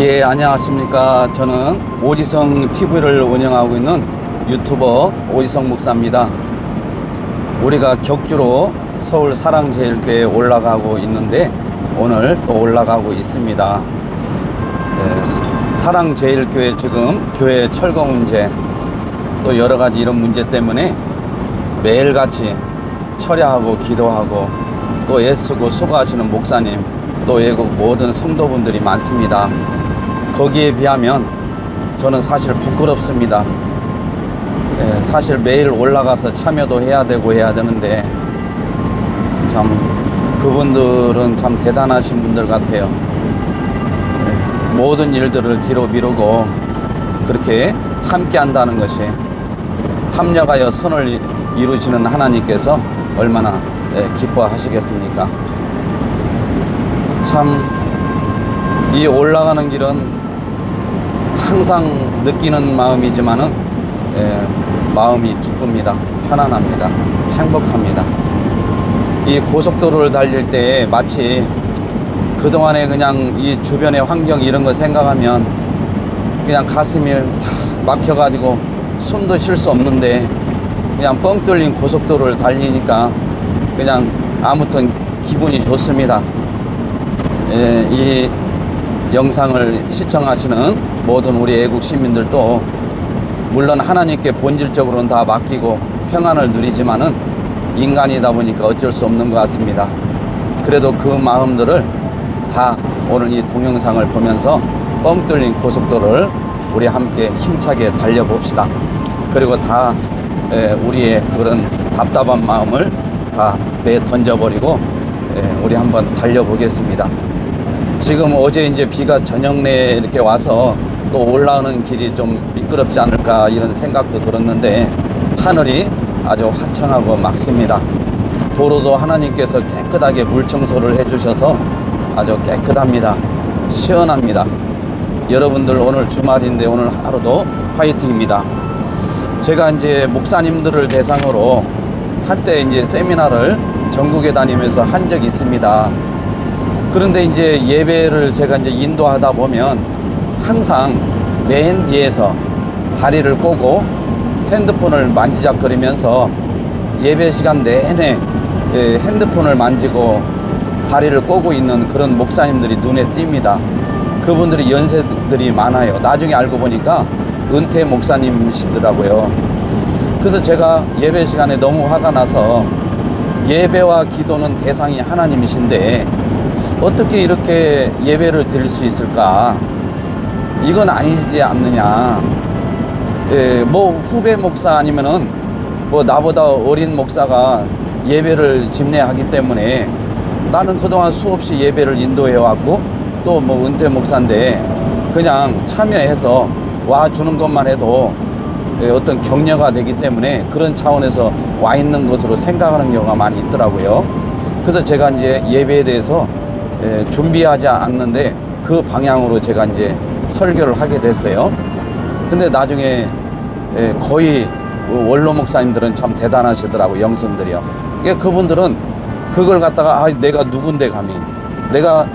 예, 안녕하십니까. 저는 오지성 TV를 운영하고 있는 유튜버 오지성 목사입니다. 우리가 격주로 서울 사랑제일교회에 올라가고 있는데 오늘 또 올라가고 있습니다. 사랑제일교회 지금 교회 철거 문제 또 여러가지 이런 문제 때문에 매일같이 철야하고 기도하고 또 애쓰고 수고하시는 목사님 또 외국 모든 성도분들이 많습니다. 거기에 비하면 저는 사실 부끄럽습니다. 사실 매일 올라가서 참여도 해야 되고 해야 되는데 참 그분들은 참 대단하신 분들 같아요. 모든 일들을 뒤로 미루고 그렇게 함께 한다는 것이 합력하여 선을 이루시는 하나님께서 얼마나 기뻐하시겠습니까? 참 이 올라가는 길은 항상 느끼는 마음이지만은 마음이 기쁩니다. 편안합니다. 행복합니다. 이 고속도로를 달릴 때 마치 그동안에 그냥 이 주변의 환경 이런 거 생각하면 그냥 가슴이 다 막혀가지고 숨도 쉴 수 없는데 그냥 뻥 뚫린 고속도로를 달리니까 그냥 아무튼 기분이 좋습니다. 이 영상을 시청하시는 모든 우리 애국 시민들도 물론 하나님께 본질적으로는 다 맡기고 평안을 누리지만은 인간이다 보니까 어쩔 수 없는 것 같습니다. 그래도 그 마음들을 다 오늘 이 동영상을 보면서 뻥 뚫린 고속도로를 우리 함께 힘차게 달려봅시다. 그리고 다 우리의 그런 답답한 마음을 다 내던져버리고 우리 한번 달려보겠습니다. 지금 어제 이제 비가 저녁 내에 이렇게 와서 또 올라오는 길이 좀 미끄럽지 않을까 이런 생각도 들었는데 하늘이 아주 화창하고 맑습니다. 도로도 하나님께서 깨끗하게 물 청소를 해주셔서 아주 깨끗합니다. 시원합니다. 여러분들 오늘 주말인데 오늘 하루도 화이팅입니다. 제가 이제 목사님들을 대상으로 한때 이제 세미나를 전국에 다니면서 한 적이 있습니다. 그런데 이제 예배를 제가 이제 인도하다 보면 항상 맨 뒤에서 다리를 꼬고 핸드폰을 만지작거리면서 예배 시간 내내 핸드폰을 만지고 다리를 꼬고 있는 그런 목사님들이 눈에 띕니다. 그분들이 연세들이 많아요. 나중에 알고 보니까 은퇴 목사님이시더라고요. 그래서 제가 예배 시간에 너무 화가 나서 예배와 기도는 대상이 하나님이신데 어떻게 이렇게 예배를 드릴 수 있을까? 이건 아니지 않느냐. 뭐 후배 목사 아니면은 뭐 나보다 어린 목사가 예배를 집례하기 때문에 나는 그동안 수없이 예배를 인도해 왔고 또 뭐 은퇴 목사인데 그냥 참여해서 와주는 것만 해도 어떤 격려가 되기 때문에 그런 차원에서 와 있는 것으로 생각하는 경우가 많이 있더라고요. 그래서 제가 이제 예배에 대해서 준비하지 않는데 그 방향으로 제가 이제 설교를 하게 됐어요. 근데 나중에 거의 원로 목사님들은 참 대단하시더라고, 영성들이요. 그러니까 그분들은 그걸 갖다가 내가 누군데 감히 내가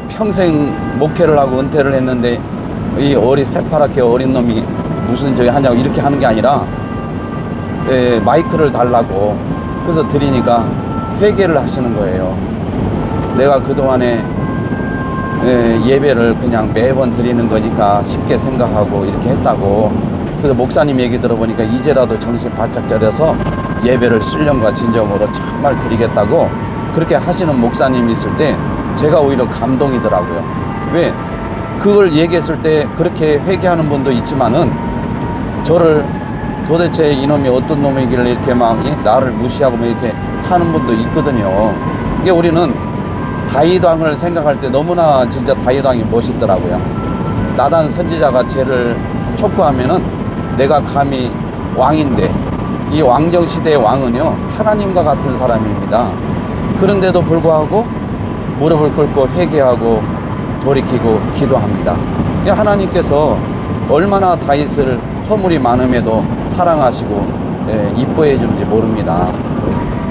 평생 목회를 하고 은퇴를 했는데 이 새파랗게 어린 놈이 무슨 저기 하냐고 이렇게 하는 게 아니라 마이크를 달라고 그래서 드리니까 회개를 하시는 거예요. 내가 그동안에 예배를 그냥 매번 드리는 거니까 쉽게 생각하고 이렇게 했다고. 그래서 목사님 얘기 들어보니까 이제라도 정신 바짝 차려서 예배를 신령과 진정으로 정말 드리겠다고 그렇게 하시는 목사님이 있을 때 제가 오히려 감동이더라고요. 왜? 그걸 얘기했을 때 그렇게 회개하는 분도 있지만은 저를 도대체 이놈이 어떤 놈이길래 이렇게 막 나를 무시하고 뭐 이렇게 하는 분도 있거든요. 이게 우리는 다윗왕을 생각할 때 너무나 진짜 다윗왕이 멋있더라고요. 나단 선지자가 죄를 촉구하면은 내가 감히 왕인데 이 왕정시대의 왕은요 하나님과 같은 사람입니다. 그런데도 불구하고 무릎을 꿇고 회개하고 돌이키고 기도합니다. 하나님께서 얼마나 다윗을 허물이 많음에도 사랑하시고 이뻐해 주는지 모릅니다.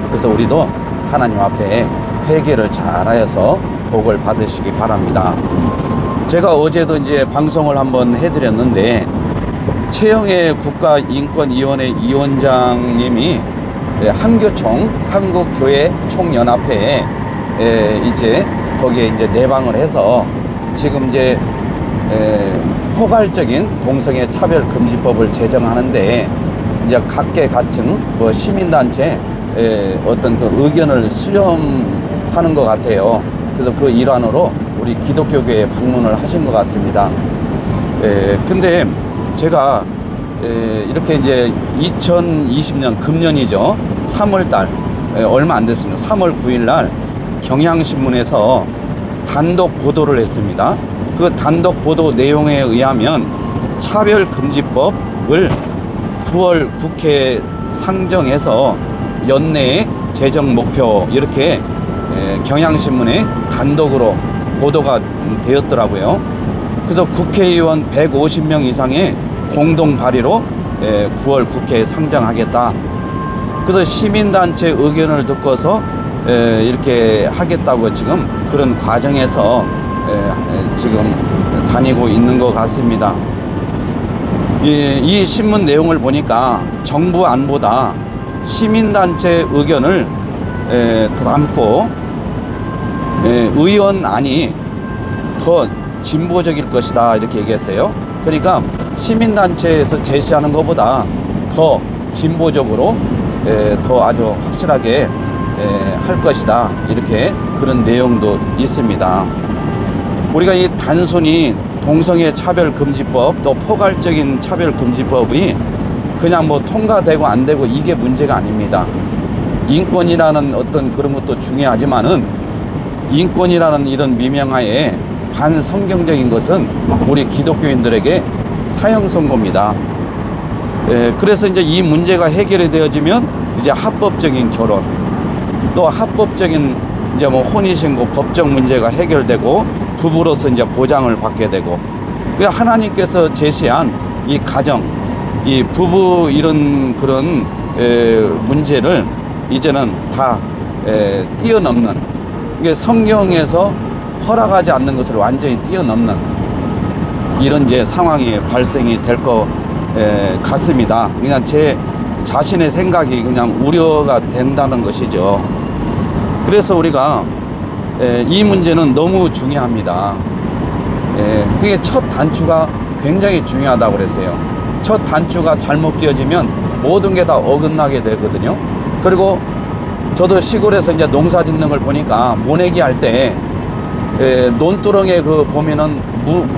그래서 우리도 하나님 앞에 회개를 잘하여서 복을 받으시기 바랍니다. 제가 어제도 이제 방송을 한번 해드렸는데, 최영애 국가인권위원회 위원장님이 한교총, 한국교회 총연합회에 이제 거기에 이제 내방을 해서 지금 이제 포괄적인 동성애 차별금지법을 제정하는데, 이제 각계각층 뭐 시민단체 어떤 그 의견을 수렴하는 것 같아요. 그래서 그 일환으로 우리 기독교계에 방문을 하신 것 같습니다. 근데 제가 이렇게 이제 2020년 금년이죠. 3월달 얼마 안 됐습니다. 3월 9일날 경향신문에서 단독 보도를 했습니다. 그 단독 보도 내용에 의하면 차별금지법을 9월 국회 상정해서 연내에 제정 목표, 이렇게 경향신문에 단독으로 보도가 되었더라고요. 그래서 국회의원 150명 이상의 공동 발의로 9월 국회에 상정하겠다. 그래서 시민단체 의견을 듣고서 이렇게 하겠다고 지금 그런 과정에서 지금 다니고 있는 것 같습니다. 이 신문 내용을 보니까 정부 안보다 시민단체 의견을 담고 의원안이 더 진보적일 것이다, 이렇게 얘기했어요. 그러니까 시민단체에서 제시하는 것보다 더 진보적으로 더 아주 확실하게 할 것이다, 이렇게 그런 내용도 있습니다. 우리가 이 단순히 동성애 차별금지법, 또 포괄적인 차별금지법이 그냥 뭐 통과되고 안 되고 이게 문제가 아닙니다. 인권이라는 어떤 그런 것도 중요하지만은, 인권이라는 이런 미명하에 반성경적인 것은 우리 기독교인들에게 사형 선고입니다. 그래서 이제 이 문제가 해결이 되어지면 이제 합법적인 결혼, 또 합법적인 이제 뭐 혼인신고 법적 문제가 해결되고 부부로서 이제 보장을 받게 되고, 하나님께서 제시한 이 가정, 이 부부 이런 그런 문제를 이제는 다 뛰어넘는, 이게 성경에서 허락하지 않는 것을 완전히 뛰어넘는 이런 이제 상황이 발생이 될 것 같습니다. 그냥 제 자신의 생각이 그냥 우려가 된다는 것이죠. 그래서 우리가 이 문제는 너무 중요합니다. 그게 첫 단추가 굉장히 중요하다고 그랬어요. 첫 단추가 잘못 끼어지면 모든 게 다 어긋나게 되거든요. 그리고 저도 시골에서 이제 농사 짓는 걸 보니까 모내기 할 때 논두렁에 그 보면은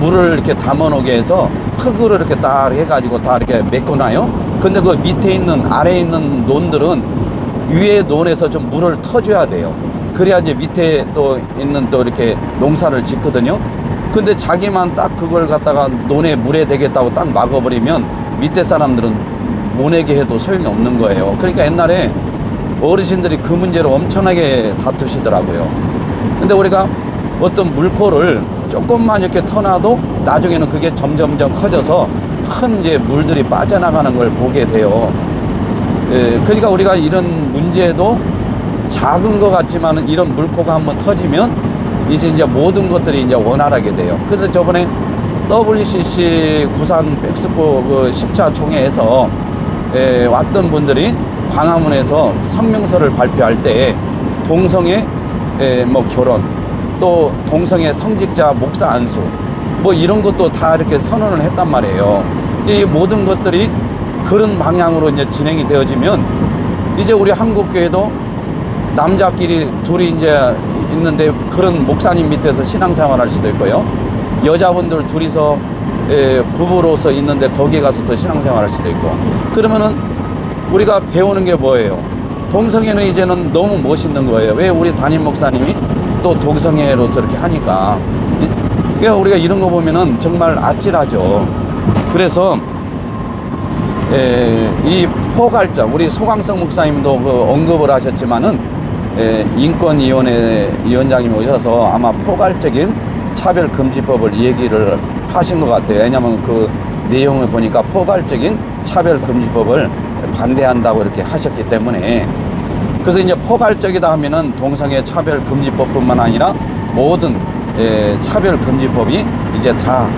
물을 이렇게 담아 놓게 해서 흙으로 이렇게 딱 해가지고 다 이렇게 메꿔놔요. 근데 그 밑에 있는, 아래에 있는 논들은 위에 논에서 좀 물을 터줘야 돼요. 그래야 이제 밑에 또 있는 또 이렇게 농사를 짓거든요. 근데 자기만 딱 그걸 갖다가 논에 물에 대겠다고 딱 막아버리면 밑에 사람들은 모내게 해도 소용이 없는 거예요. 그러니까 옛날에 어르신들이 그 문제를 엄청나게 다투시더라고요. 근데 우리가 어떤 물코를 조금만 이렇게 터놔도 나중에는 그게 점점점 커져서 큰 이제 물들이 빠져나가는 걸 보게 돼요. 그러니까 우리가 이런 문제도 작은 것 같지만 이런 물코가 한번 터지면 이제 모든 것들이 이제 원활하게 돼요. 그래서 저번에 WCC 부산 백스포 그 10차 총회에서 왔던 분들이 광화문에서 성명서를 발표할 때 동성애 뭐 결혼, 또 동성애 성직자 목사 안수, 뭐 이런 것도 다 이렇게 선언을 했단 말이에요. 이 모든 것들이 그런 방향으로 이제 진행이 되어지면 이제 우리 한국교회도 남자끼리 둘이 이제 있는데 그런 목사님 밑에서 신앙생활 할 수도 있고요. 여자분들 둘이서 부부로서 있는데 거기에 가서 또 신앙생활 할 수도 있고. 그러면은 우리가 배우는 게 뭐예요? 동성애는 이제는 너무 멋있는 거예요. 왜 우리 담임 목사님이 또 동성애로서 이렇게 하니까. 그러니까 우리가 이런 거 보면은 정말 아찔하죠. 그래서 이 포괄적, 우리 소강성 목사님도 그 언급을 하셨지만은 인권위원회 위원장님이 오셔서 아마 포괄적인 차별금지법을 얘기를 하신 것 같아요. 왜냐하면 그 내용을 보니까 포괄적인 차별금지법을 반대한다고 이렇게 하셨기 때문에. 그래서 이제 포괄적이다 하면은 동성애 차별금지법뿐만 아니라 모든 차별금지법이 이제 다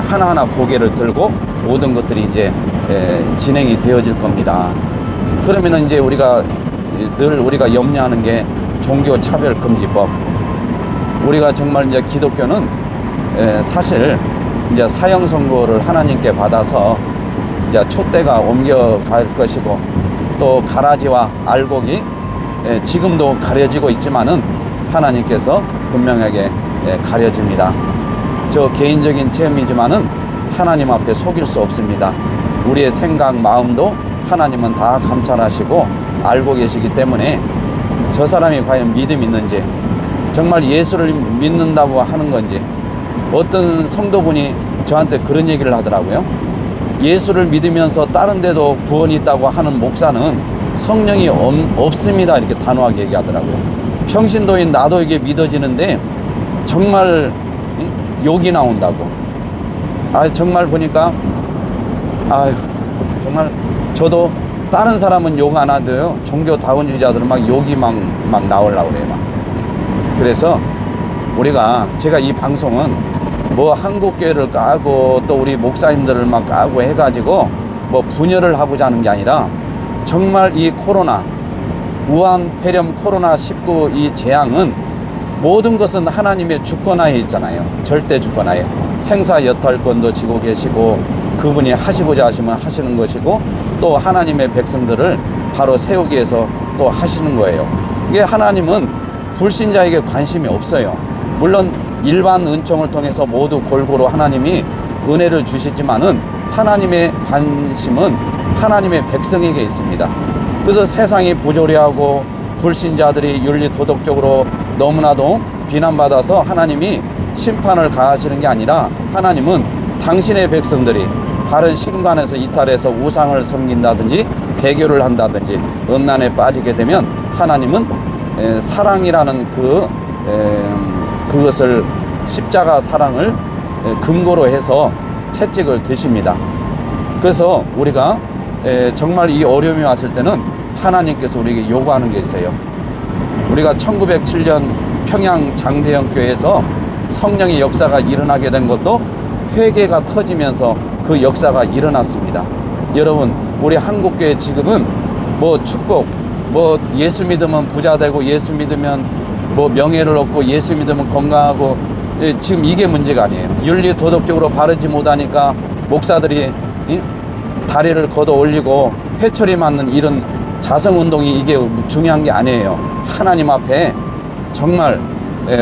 하나하나 고개를 들고 모든 것들이 이제 진행이 되어질 겁니다. 그러면은 이제 우리가 늘 우리가 염려하는 게 종교차별금지법. 우리가 정말 이제 기독교는 사실 이제 사형 선고를 하나님께 받아서 이제 촛대가 옮겨갈 것이고, 또 가라지와 알곡이 지금도 가려지고 있지만은 하나님께서 분명하게 가려집니다. 저 개인적인 체험이지만은 하나님 앞에 속일 수 없습니다. 우리의 생각, 마음도 하나님은 다 감찰하시고 알고 계시기 때문에 저 사람이 과연 믿음이 있는지, 정말 예수를 믿는다고 하는 건지. 어떤 성도분이 저한테 그런 얘기를 하더라고요. 예수를 믿으면서 다른 데도 구원이 있다고 하는 목사는 성령이 없습니다, 이렇게 단호하게 얘기하더라고요. 평신도인 나도 이게 믿어지는데 정말 욕이 나온다고. 정말 보니까 정말 저도 다른 사람은 욕 안 하도요, 종교다원주의자들은 막 욕이 막 나오려고 그래요. 막. 그래서 제가 이 방송은 뭐 한국교회를 까고 또 우리 목사님들을 막 까고 해가지고 뭐 분열을 하고자 하는 게 아니라, 정말 이 코로나, 우한 폐렴 코로나19 이 재앙은 모든 것은 하나님의 주권하에 있잖아요. 절대 주권하에. 생사 여탈권도 지고 계시고, 그분이 하시고자 하시면 하시는 것이고, 또 하나님의 백성들을 바로 세우기 위해서 또 하시는 거예요. 이게 하나님은 불신자에게 관심이 없어요. 물론 일반 은총을 통해서 모두 골고루 하나님이 은혜를 주시지만은 하나님의 관심은 하나님의 백성에게 있습니다. 그래서 세상이 부조리하고 불신자들이 윤리 도덕적으로 너무나도 비난받아서 하나님이 심판을 가하시는 게 아니라, 하나님은 당신의 백성들이 바른 신관에서 이탈해서 우상을 섬긴다든지 배교를 한다든지 음란에 빠지게 되면 하나님은 사랑이라는 그것을, 십자가 사랑을 근거로 해서 채찍을 드십니다. 그래서 우리가 정말 이 어려움이 왔을 때는 하나님께서 우리에게 요구하는 게 있어요. 우리가 1907년 평양 장대영교회에서 성령의 역사가 일어나게 된 것도 회개가 터지면서 그 역사가 일어났습니다. 여러분, 우리 한국교회 지금은 뭐 축복, 뭐 예수 믿으면 부자 되고, 예수 믿으면 뭐 명예를 얻고, 예수 믿으면 건강하고, 지금 이게 문제가 아니에요. 윤리 도덕적으로 바르지 못하니까 목사들이 다리를 걷어 올리고 회초리 맞는 이런 자성운동이 이게 중요한 게 아니에요. 하나님 앞에 정말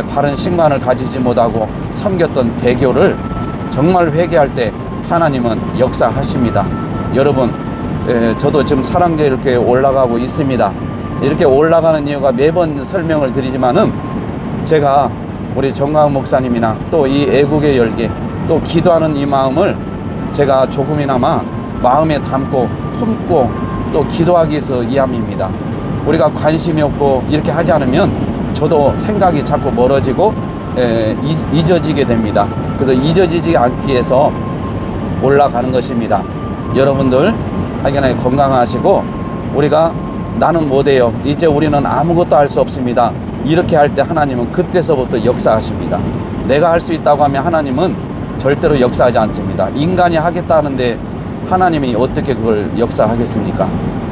바른 신관을 가지지 못하고 섬겼던 배교를 정말 회개할 때 하나님은 역사하십니다. 여러분, 저도 지금 사랑제일교회에 올라가고 있습니다. 이렇게 올라가는 이유가 매번 설명을 드리지만은, 제가 우리 정광 목사님이나 또 이 애국의 열기, 또 기도하는 이 마음을 제가 조금이나마 마음에 담고 품고 또 기도하기 위해서 이 함입니다. 우리가 관심이 없고 이렇게 하지 않으면 저도 생각이 자꾸 멀어지고 잊어지게 됩니다. 그래서 잊어지지 않기 위해서 올라가는 것입니다. 여러분들 하여간에 건강하시고, 우리가 나는 못해요, 이제 우리는 아무것도 할 수 없습니다, 이렇게 할 때 하나님은 그때서부터 역사하십니다. 내가 할 수 있다고 하면 하나님은 절대로 역사하지 않습니다. 인간이 하겠다는데 하나님이 어떻게 그걸 역사하겠습니까?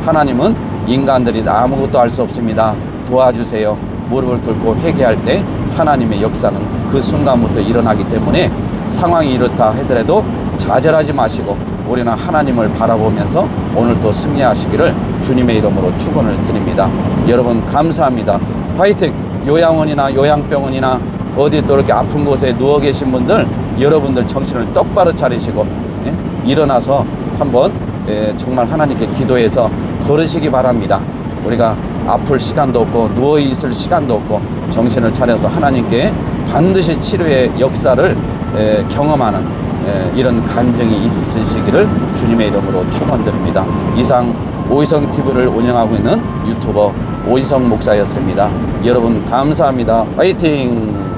하나님은 인간들이 아무것도 할 수 없습니다, 도와주세요, 무릎을 꿇고 회개할 때 하나님의 역사는 그 순간부터 일어나기 때문에, 상황이 이렇다 하더라도 좌절하지 마시고 우리는 하나님을 바라보면서 오늘 또 승리하시기를 주님의 이름으로 축원을 드립니다. 여러분 감사합니다. 화이팅! 요양원이나 요양병원이나 어디 또 이렇게 아픈 곳에 누워 계신 분들, 여러분들 정신을 똑바로 차리시고 일어나서 한번 정말 하나님께 기도해서 걸으시기 바랍니다. 우리가 아플 시간도 없고 누워 있을 시간도 없고 정신을 차려서 하나님께 반드시 치료의 역사를 경험하는 이런 간증이 있으시기를 주님의 이름으로 축원드립니다. 이상 오희성 TV를 운영하고 있는 유튜버 오희성 목사였습니다. 여러분 감사합니다. 파이팅!